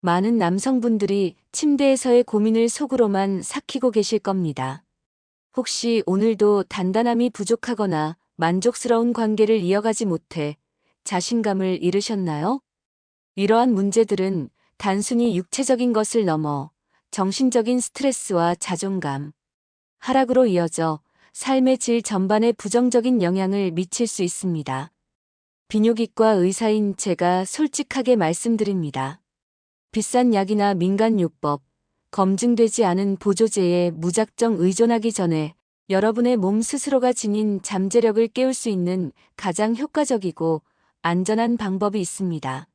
많은 남성분들이 침대에서의 고민을 속으로만 삭히고 계실 겁니다. 혹시 오늘도 단단함이 부족하거나 만족스러운 관계를 이어가지 못해 자신감을 잃으셨나요? 이러한 문제들은 단순히 육체적인 것을 넘어 정신적인 스트레스와 자존감, 하락으로 이어져 삶의 질 전반에 부정적인 영향을 미칠 수 있습니다. 비뇨기과 의사인 제가 솔직하게 말씀드립니다. 비싼 약이나 민간요법, 검증되지 않은 보조제에 무작정 의존하기 전에 여러분의 몸 스스로가 지닌 잠재력을 깨울 수 있는 가장 효과적이고 안전한 방법이 있습니다.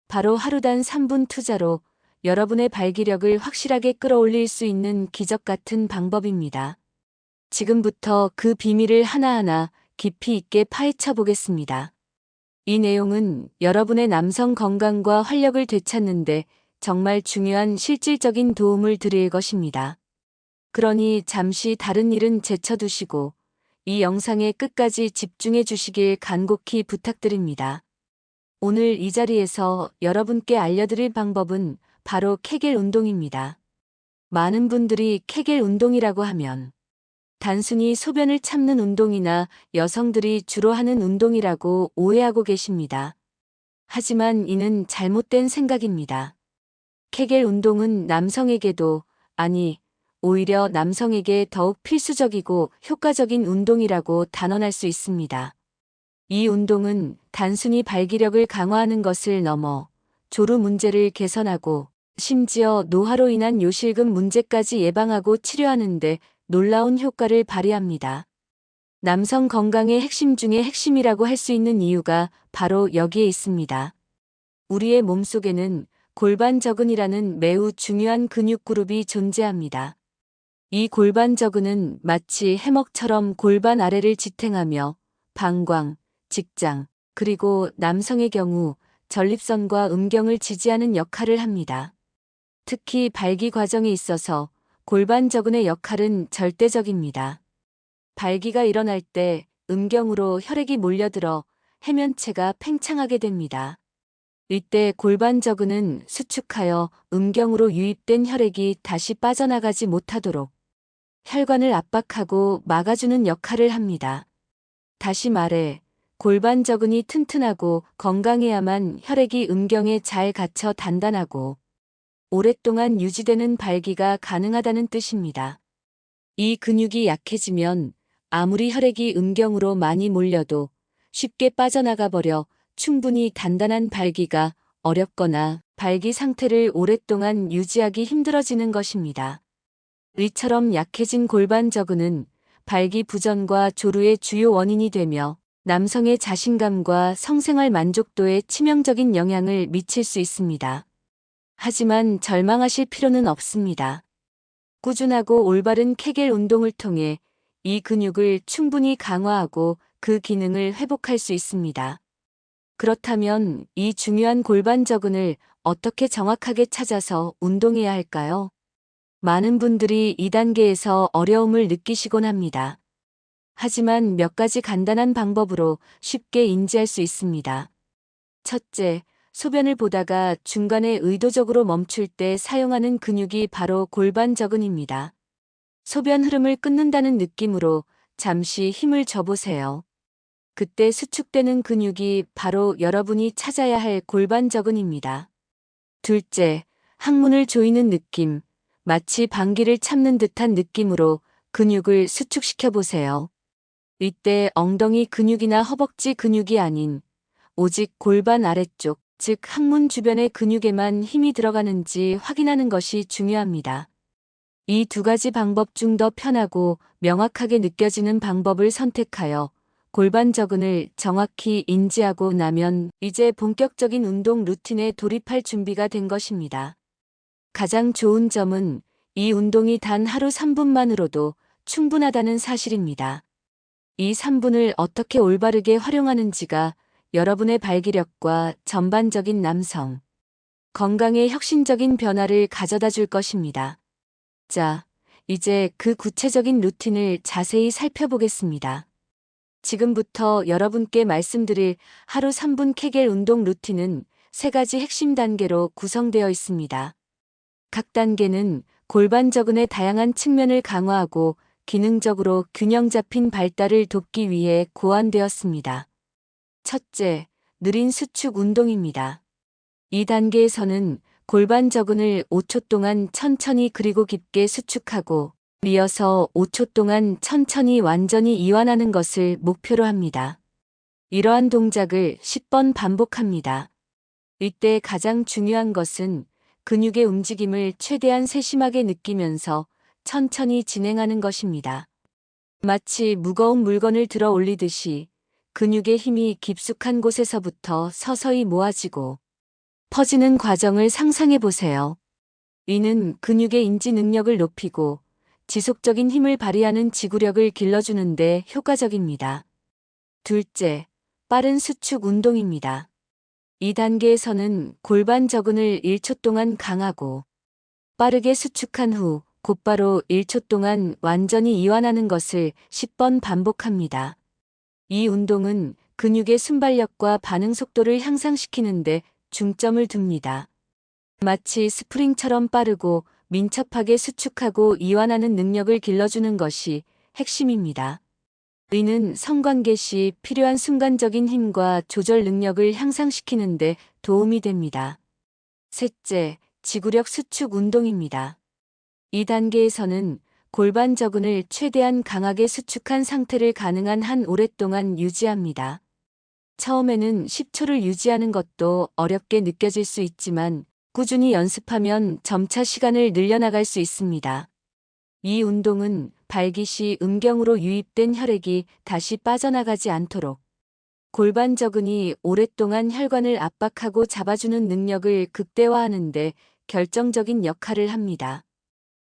바로 하루단 3분 투자로 여러분의 발기력을 확실하게 끌어올릴 수 있는 기적 같은 방법입니다. 지금부터 그 비밀을 하나하나 깊이 있게 파헤쳐 보겠습니다. 이 내용은 여러분의 남성 건강과 활력을 되찾는데 정말 중요한 실질적인 도움을 드릴 것입니다. 그러니 잠시 다른 일은 제쳐두시고 이 영상의 끝까지 집중해 주시길 간곡히 부탁드립니다. 오늘 이 자리에서 여러분께 알려드릴 방법은 바로 케겔 운동입니다. 많은 분들이 케겔 운동이라고 하면 단순히 소변을 참는 운동이나 여성들이 주로 하는 운동이라고 오해하고 계십니다. 하지만 이는 잘못된 생각입니다. 케겔 운동은 남성에게도, 아니, 오히려 남성에게 더욱 필수적이고 효과적인 운동이라고 단언할 수 있습니다. 이 운동은 단순히 발기력을 강화하는 것을 넘어 조루 문제를 개선하고 심지어 노화로 인한 요실금 문제까지 예방하고 치료하는 데 놀라운 효과를 발휘합니다. 남성 건강의 핵심 중의 핵심이라고 할 수 있는 이유가 바로 여기에 있습니다. 우리의 몸속에는 골반저근이라는 매우 중요한 근육 그룹이 존재합니다. 이 골반저근은 마치 해먹처럼 골반 아래를 지탱하며 방광, 직장, 그리고 남성의 경우 전립선과 음경을 지지하는 역할을 합니다. 특히 발기 과정에 있어서 골반저근의 역할은 절대적입니다. 발기가 일어날 때 음경으로 혈액이 몰려들어 해면체가 팽창하게 됩니다. 이때 골반저근은 수축하여 음경으로 유입된 혈액이 다시 빠져나가지 못하도록 혈관을 압박하고 막아주는 역할을 합니다. 다시 말해, 골반저근이 튼튼하고 건강해야만 혈액이 음경에 잘 갇혀 단단하고 오랫동안 유지되는 발기가 가능하다는 뜻입니다. 이 근육이 약해지면 아무리 혈액이 음경으로 많이 몰려도 쉽게 빠져나가 버려 충분히 단단한 발기가 어렵거나 발기 상태를 오랫동안 유지하기 힘들어지는 것입니다. 이처럼 약해진 골반저근은 발기 부전과 조루의 주요 원인이 되며 남성의 자신감과 성생활 만족도에 치명적인 영향을 미칠 수 있습니다. 하지만 절망하실 필요는 없습니다. 꾸준하고 올바른 케겔 운동을 통해 이 근육을 충분히 강화하고 그 기능을 회복할 수 있습니다. 그렇다면 이 중요한 골반저근을 어떻게 정확하게 찾아서 운동해야 할까요? 많은 분들이 이 단계에서 어려움을 느끼시곤 합니다. 하지만 몇 가지 간단한 방법으로 쉽게 인지할 수 있습니다. 첫째, 소변을 보다가 중간에 의도적으로 멈출 때 사용하는 근육이 바로 골반저근입니다. 소변 흐름을 끊는다는 느낌으로 잠시 힘을 줘보세요. 그때 수축되는 근육이 바로 여러분이 찾아야 할 골반저근입니다. 둘째, 항문을 조이는 느낌, 마치 방귀를 참는 듯한 느낌으로 근육을 수축시켜 보세요. 이때 엉덩이 근육이나 허벅지 근육이 아닌 오직 골반 아래쪽, 즉 항문 주변의 근육에만 힘이 들어가는지 확인하는 것이 중요합니다. 이 두 가지 방법 중 더 편하고 명확하게 느껴지는 방법을 선택하여 골반저근을 정확히 인지하고 나면 이제 본격적인 운동 루틴에 돌입할 준비가 된 것입니다. 가장 좋은 점은 이 운동이 단 하루 3분만으로도 충분하다는 사실입니다. 이 3분을 어떻게 올바르게 활용하는지가 여러분의 발기력과 전반적인 남성 건강에 혁신적인 변화를 가져다 줄 것입니다. 자, 이제 그 구체적인 루틴을 자세히 살펴보겠습니다. 지금부터 여러분께 말씀드릴 하루 3분 케겔 운동 루틴은 세 가지 핵심 단계로 구성되어 있습니다. 각 단계는 골반 저근의 다양한 측면을 강화하고 기능적으로 균형 잡힌 발달을 돕기 위해 고안되었습니다. 첫째, 느린 수축 운동입니다. 이 단계에서는 골반 저근을 5초 동안 천천히 그리고 깊게 수축하고 이어서 5초 동안 천천히 완전히 이완하는 것을 목표로 합니다. 이러한 동작을 10번 반복합니다. 이때 가장 중요한 것은 근육의 움직임을 최대한 세심하게 느끼면서 천천히 진행하는 것입니다. 마치 무거운 물건을 들어 올리듯이 근육의 힘이 깊숙한 곳에서부터 서서히 모아지고 퍼지는 과정을 상상해 보세요. 이는 근육의 인지 능력을 높이고 지속적인 힘을 발휘하는 지구력을 길러주는데 효과적입니다. 둘째, 빠른 수축 운동입니다. 이 단계에서는 골반 저근을 1초 동안 강하고 빠르게 수축한 후 곧바로 1초 동안 완전히 이완하는 것을 10번 반복합니다. 이 운동은 근육의 순발력과 반응 속도를 향상시키는데 중점을 둡니다. 마치 스프링처럼 빠르고 민첩하게 수축하고 이완하는 능력을 길러주는 것이 핵심입니다. 이는 성관계 시 필요한 순간적인 힘과 조절 능력을 향상시키는 데 도움이 됩니다. 셋째, 지구력 수축 운동입니다. 이 단계에서는 골반 저근을 최대한 강하게 수축한 상태를 가능한 한 오랫동안 유지합니다. 처음에는 10초를 유지하는 것도 어렵게 느껴질 수 있지만 꾸준히 연습하면 점차 시간을 늘려나갈 수 있습니다. 이 운동은 발기 시 음경으로 유입된 혈액이 다시 빠져나가지 않도록 골반 저근이 오랫동안 혈관을 압박하고 잡아주는 능력을 극대화하는 데 결정적인 역할을 합니다.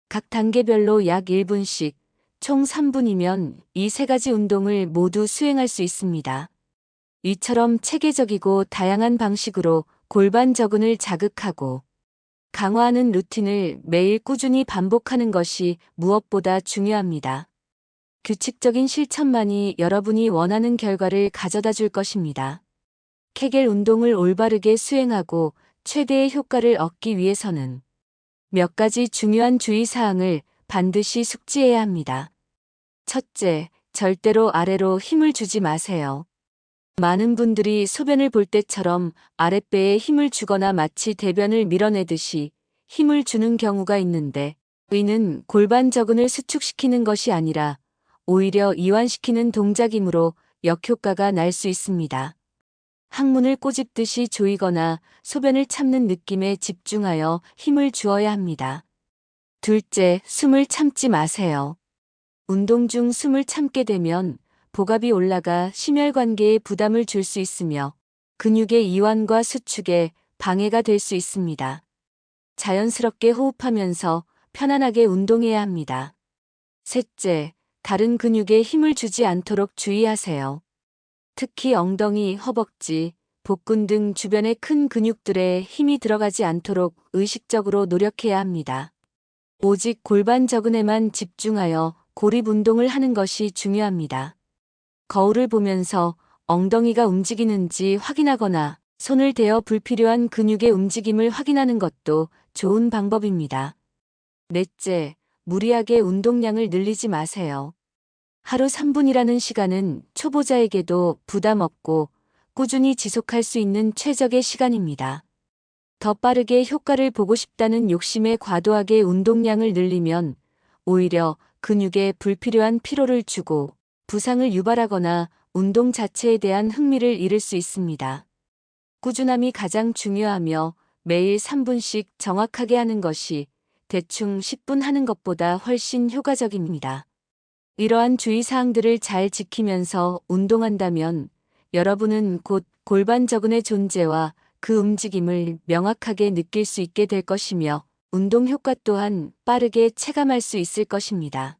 각 단계별로 약 1분씩 총 3분이면 이 세 가지 운동을 모두 수행할 수 있습니다. 이처럼 체계적이고 다양한 방식으로 골반 저근을 자극하고 강화하는 루틴을 매일 꾸준히 반복하는 것이 무엇보다 중요합니다. 규칙적인 실천만이 여러분이 원하는 결과를 가져다 줄 것입니다. 케겔 운동을 올바르게 수행하고 최대의 효과를 얻기 위해서는 몇 가지 중요한 주의사항을 반드시 숙지해야 합니다. 첫째, 절대로 아래로 힘을 주지 마세요. 많은 분들이 소변을 볼 때처럼 아랫배에 힘을 주거나 마치 대변을 밀어내듯이 힘을 주는 경우가 있는데 이는 골반 저근을 수축시키는 것이 아니라 오히려 이완시키는 동작이므로 역효과가 날 수 있습니다. 항문을 꼬집듯이 조이거나 소변을 참는 느낌에 집중하여 힘을 주어야 합니다. 둘째, 숨을 참지 마세요. 운동 중 숨을 참게 되면 복압이 올라가 심혈관계에 부담을 줄 수 있으며 근육의 이완과 수축에 방해가 될 수 있습니다. 자연스럽게 호흡하면서 편안하게 운동해야 합니다. 셋째, 다른 근육에 힘을 주지 않도록 주의하세요. 특히 엉덩이, 허벅지, 복근 등 주변의 큰 근육들에 힘이 들어가지 않도록 의식적으로 노력해야 합니다. 오직 골반 저근에만 집중하여 고립 운동을 하는 것이 중요합니다. 거울을 보면서 엉덩이가 움직이는지 확인하거나 손을 대어 불필요한 근육의 움직임을 확인하는 것도 좋은 방법입니다. 넷째, 무리하게 운동량을 늘리지 마세요. 하루 3분이라는 시간은 초보자에게도 부담 없고 꾸준히 지속할 수 있는 최적의 시간입니다. 더 빠르게 효과를 보고 싶다는 욕심에 과도하게 운동량을 늘리면 오히려 근육에 불필요한 피로를 주고 부상을 유발하거나 운동 자체에 대한 흥미를 잃을 수 있습니다. 꾸준함이 가장 중요하며 매일 3분씩 정확하게 하는 것이 대충 10분 하는 것보다 훨씬 효과적입니다. 이러한 주의사항들을 잘 지키면서 운동한다면 여러분은 곧 골반 저근의 존재와 그 움직임을 명확하게 느낄 수 있게 될 것이며 운동 효과 또한 빠르게 체감할 수 있을 것입니다.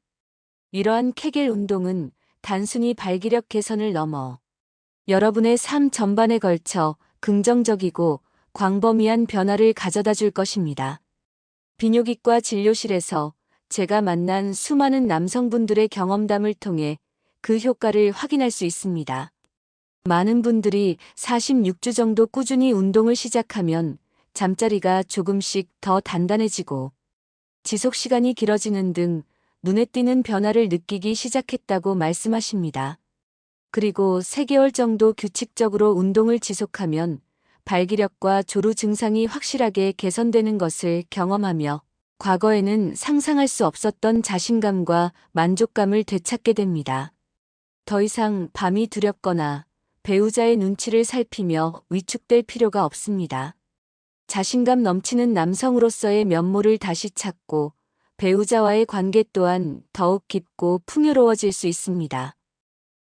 이러한 케겔 운동은 단순히 발기력 개선을 넘어 여러분의 삶 전반에 걸쳐 긍정적이고 광범위한 변화를 가져다 줄 것입니다. 비뇨기과 진료실에서 제가 만난 수많은 남성분들의 경험담을 통해 그 효과를 확인할 수 있습니다. 많은 분들이 46주 정도 꾸준히 운동을 시작하면 잠자리가 조금씩 더 단단해지고 지속 시간이 길어지는 등 눈에 띄는 변화를 느끼기 시작했다고 말씀하십니다. 그리고 3개월 정도 규칙적으로 운동을 지속하면 발기력과 조루 증상이 확실하게 개선되는 것을 경험하며 과거에는 상상할 수 없었던 자신감과 만족감을 되찾게 됩니다. 더 이상 밤이 두렵거나 배우자의 눈치를 살피며 위축될 필요가 없습니다. 자신감 넘치는 남성으로서의 면모를 다시 찾고 배우자와의 관계 또한 더욱 깊고 풍요로워질 수 있습니다.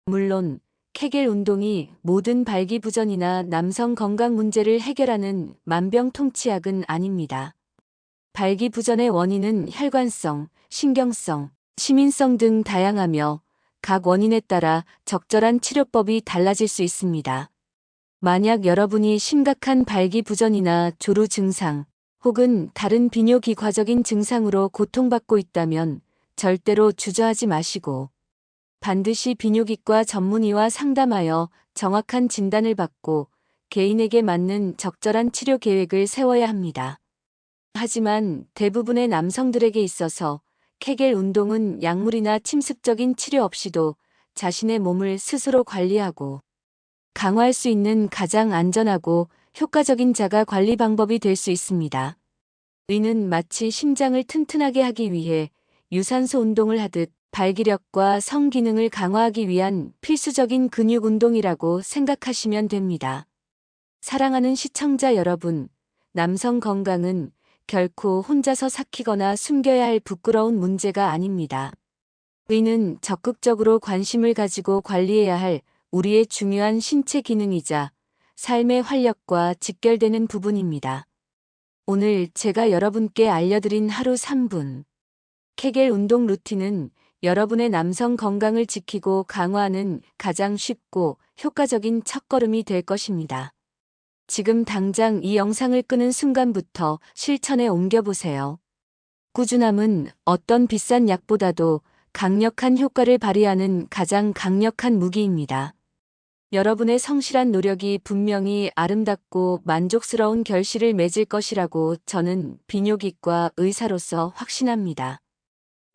물론 케겔 운동이 모든 발기부전이나 남성 건강 문제를 해결하는 만병통치약은 아닙니다. 발기부전의 원인은 혈관성, 신경성, 시민성 등 다양하며 각 원인에 따라 적절한 치료법이 달라질 수 있습니다. 만약 여러분이 심각한 발기부전이나 조루 증상 혹은 다른 비뇨기과적인 증상으로 고통받고 있다면 절대로 주저하지 마시고 반드시 비뇨기과 전문의와 상담하여 정확한 진단을 받고 개인에게 맞는 적절한 치료 계획을 세워야 합니다. 하지만 대부분의 남성들에게 있어서 케겔 운동은 약물이나 침습적인 치료 없이도 자신의 몸을 스스로 관리하고 강화할 수 있는 가장 안전하고 효과적인 자가 관리 방법이 될 수 있습니다. 이는 마치 심장을 튼튼하게 하기 위해 유산소 운동을 하듯 발기력과 성기능을 강화하기 위한 필수적인 근육 운동이라고 생각하시면 됩니다. 사랑하는 시청자 여러분, 남성 건강은 결코 혼자서 삭히거나 숨겨야 할 부끄러운 문제가 아닙니다. 의는 적극적으로 관심을 가지고 관리해야 할 우리의 중요한 신체 기능이자 삶의 활력과 직결되는 부분입니다. 오늘 제가 여러분께 알려드린 하루 3분 케겔 운동 루틴은 여러분의 남성 건강을 지키고 강화하는 가장 쉽고 효과적인 첫걸음이 될 것입니다. 지금 당장 이 영상을 끄는 순간부터 실천에 옮겨보세요. 꾸준함은 어떤 비싼 약보다도 강력한 효과를 발휘하는 가장 강력한 무기입니다. 여러분의 성실한 노력이 분명히 아름답고 만족스러운 결실을 맺을 것이라고 저는 비뇨기과 의사로서 확신합니다.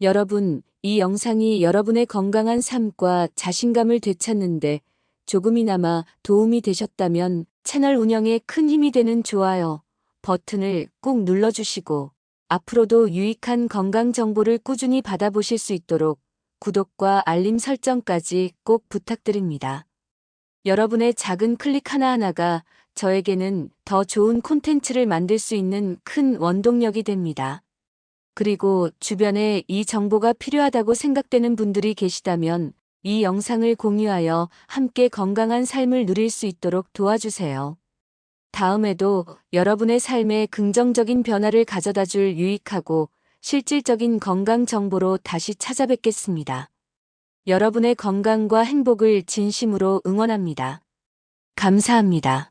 여러분, 이 영상이 여러분의 건강한 삶과 자신감을 되찾는데 조금이나마 도움이 되셨다면 채널 운영에 큰 힘이 되는 좋아요 버튼을 꼭 눌러주시고 앞으로도 유익한 건강 정보를 꾸준히 받아보실 수 있도록 구독과 알림 설정까지 꼭 부탁드립니다. 여러분의 작은 클릭 하나하나가 저에게는 더 좋은 콘텐츠를 만들 수 있는 큰 원동력이 됩니다. 그리고 주변에 이 정보가 필요하다고 생각되는 분들이 계시다면 이 영상을 공유하여 함께 건강한 삶을 누릴 수 있도록 도와주세요. 다음에도 여러분의 삶에 긍정적인 변화를 가져다 줄 유익하고 실질적인 건강 정보로 다시 찾아뵙겠습니다. 여러분의 건강과 행복을 진심으로 응원합니다. 감사합니다.